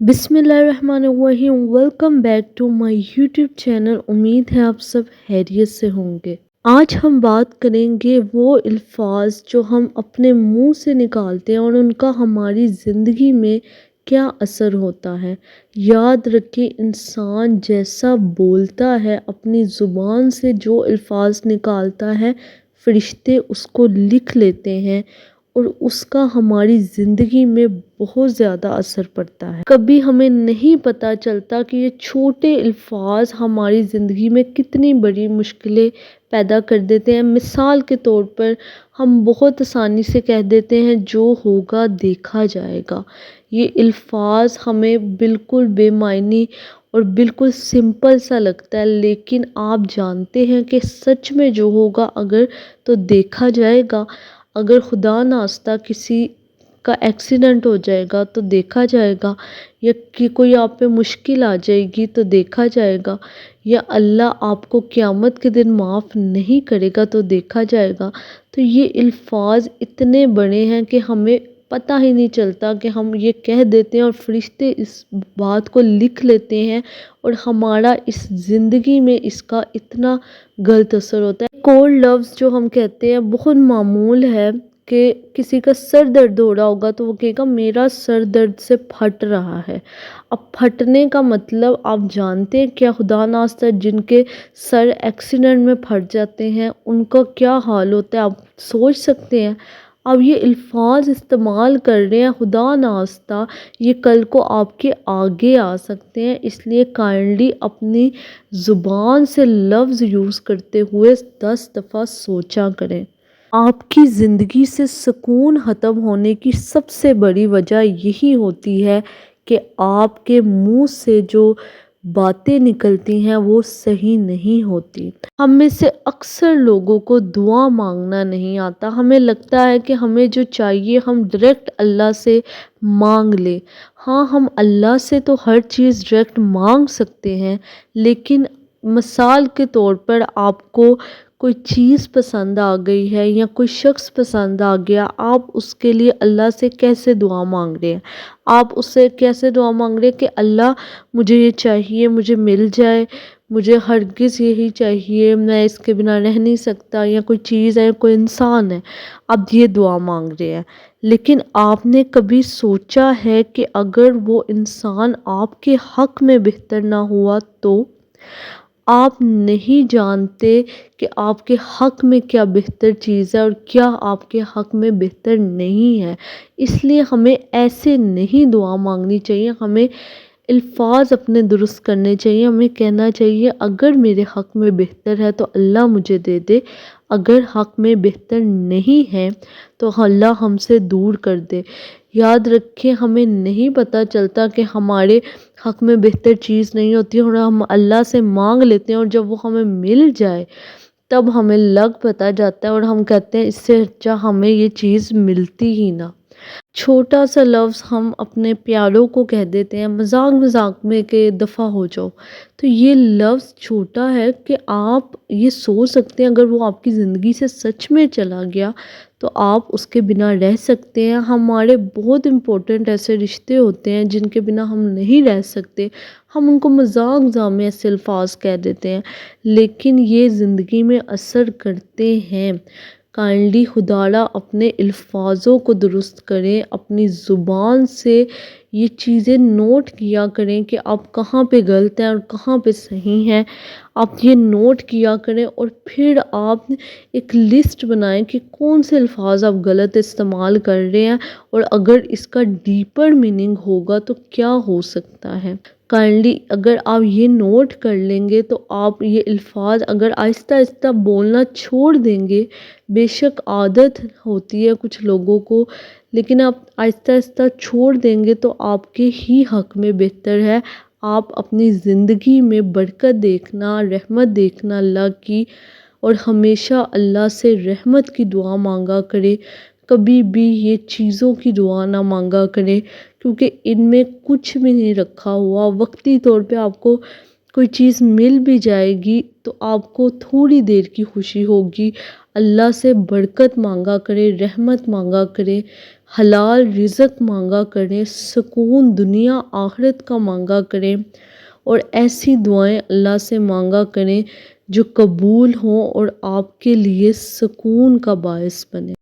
बिस्मिल्लाहिर्रहमानिर्रहीम। Welcome back to my YouTube channel. उम्मीद है आप सब खैरियत से होंगे। आज हम बात करेंगे वो अल्फाज जो हम अपने मुंह से निकालते हैं और उनका हमारी ज़िंदगी में क्या असर होता है। याद रखें, इंसान जैसा बोलता है, अपनी ज़ुबान से जो अल्फाज निकालता है, फरिश्ते उसको लिख लेते हैं और उसका हमारी ज़िंदगी में बहुत ज़्यादा असर पड़ता है। कभी हमें नहीं पता चलता कि ये छोटे अल्फाज हमारी ज़िंदगी में कितनी बड़ी मुश्किलें पैदा कर देते हैं। मिसाल के तौर पर हम बहुत आसानी से कह देते हैं जो होगा देखा जाएगा। ये अल्फाज हमें बिल्कुल बेमायनी और बिल्कुल सिंपल सा लगता है, लेकिन आप जानते हैं कि सच में जो होगा अगर तो देखा जाएगा। अगर खुदा नास्ता किसी का एक्सीडेंट हो जाएगा तो देखा जाएगा, या कि कोई आप पे मुश्किल आ जाएगी तो देखा जाएगा, या अल्लाह आपको क़यामत के दिन माफ़ नहीं करेगा तो देखा जाएगा। तो ये अल्फाज इतने बड़े हैं कि हमें पता ही नहीं चलता कि हम ये कह देते हैं और फरिश्ते इस बात को लिख लेते हैं और हमारा इस ज़िंदगी में इसका इतना गलत असर होता है। कोल्ड लफ्ज़ जो हम कहते हैं बहुत मामूल है कि किसी का सर दर्द हो रहा होगा तो वो कहेगा मेरा सर दर्द से फट रहा है। अब फटने का मतलब आप जानते हैं क्या? खुदा नास्ता जिनके सर एक्सीडेंट में फट जाते हैं उनका क्या हाल होता है, आप सोच सकते हैं। अब ये अल्फाज इस्तेमाल कर रहे हैं, खुदा नास्ता ये कल को आपके आगे आ सकते हैं, इसलिए काइंडली अपनी ज़ुबान से लफ्ज़ यूज़ करते हुए 10 दफ़ा सोचा करें। आपकी ज़िंदगी से सुकून ख़त्म होने की सबसे बड़ी वजह यही होती है कि आपके मुंह से जो बातें निकलती हैं वो सही नहीं होती। हम में से अक्सर लोगों को दुआ मांगना नहीं आता। हमें लगता है कि हमें जो चाहिए हम डायरेक्ट अल्लाह से मांग ले। हाँ, हम अल्लाह से तो हर चीज़ डायरेक्ट मांग सकते हैं, लेकिन मिसाल के तौर पर आपको कोई चीज़ पसंद आ गई है या कोई शख्स पसंद आ गया, आप उसके लिए अल्लाह से कैसे दुआ मांग रहे हैं? आप उससे कैसे दुआ मांग रहे हैं कि अल्लाह मुझे ये चाहिए, मुझे मिल जाए, मुझे हरगिज़ यही चाहिए, मैं इसके बिना रह नहीं सकता, या कोई चीज़ है, कोई इंसान है, आप ये दुआ मांग रहे हैं। लेकिन आपने कभी सोचा है कि अगर वो इंसान आपके हक़ में बेहतर ना हुआ तो? आप नहीं जानते कि आपके हक़ में क्या बेहतर चीज़ है और क्या आपके हक़ में बेहतर नहीं है। इसलिए हमें ऐसे नहीं दुआ मांगनी चाहिए। हमें अल्फाज अपने दुरुस्त करने चाहिए। हमें कहना चाहिए अगर मेरे हक़ में बेहतर है तो अल्लाह मुझे दे दे, अगर हक़ में बेहतर नहीं है तो अल्लाह हमसे दूर कर दे। याद रखें, हमें नहीं पता चलता कि हमारे हक़ में बेहतर चीज़ नहीं होती और हम अल्लाह से मांग लेते हैं, और जब वो हमें मिल जाए तब हमें लग पता जाता है और हम कहते हैं इससे अच्छा हमें ये चीज़ मिलती ही ना। छोटा सा लफ्ज़ हम अपने प्यारों को कह देते हैं मजाक मजाक में कि दफ़ा हो जाओ। तो ये लफ्ज़ छोटा है कि आप ये सोच सकते हैं अगर वो आपकी ज़िंदगी से सच में चला गया तो आप उसके बिना रह सकते हैं। हमारे बहुत इम्पोर्टेंट ऐसे रिश्ते होते हैं जिनके बिना हम नहीं रह सकते, हम उनको मजाक मजाक में ऐसे अल्फाज कह देते हैं, लेकिन ये ज़िंदगी में असर करते हैं। काइंडली खुदारा अपने अल्फाज़ों को दुरुस्त करें, अपनी ज़ुबान से ये चीज़ें नोट किया करें कि आप कहाँ पे गलत हैं और कहाँ पे सही हैं। आप ये नोट किया करें और फिर आप एक लिस्ट बनाएं कि कौन से अल्फाज आप गलत इस्तेमाल कर रहे हैं और अगर इसका डीपर मीनिंग होगा तो क्या हो सकता है। काइंडली अगर आप ये नोट कर लेंगे तो आप ये अल्फाज अगर आहिस्ता आहिस्ता बोलना छोड़ देंगे, बेशक आदत होती है कुछ लोगों को, लेकिन आप आहिस्ता आहिस्ता छोड़ देंगे तो आपके ही हक़ में बेहतर है। आप अपनी ज़िंदगी में बरकत देखना, रहमत देखना अल्लाह की, और हमेशा अल्लाह से रहमत की दुआ मांगा करें। कभी भी ये चीज़ों की दुआ ना मांगा करें, क्योंकि इनमें कुछ भी नहीं रखा हुआ। वक्ती तौर पे आपको कोई चीज़ मिल भी जाएगी तो आपको थोड़ी देर की खुशी होगी। अल्लाह से बरकत मांगा करें, रहमत मांगा करें। حلال رزق مانگا کریں، سکون دنیا آخرت کا مانگا کریں، اور ایسی دعائیں اللہ سے مانگا کریں جو قبول ہوں اور آپ کے لیے سکون کا باعث بنے۔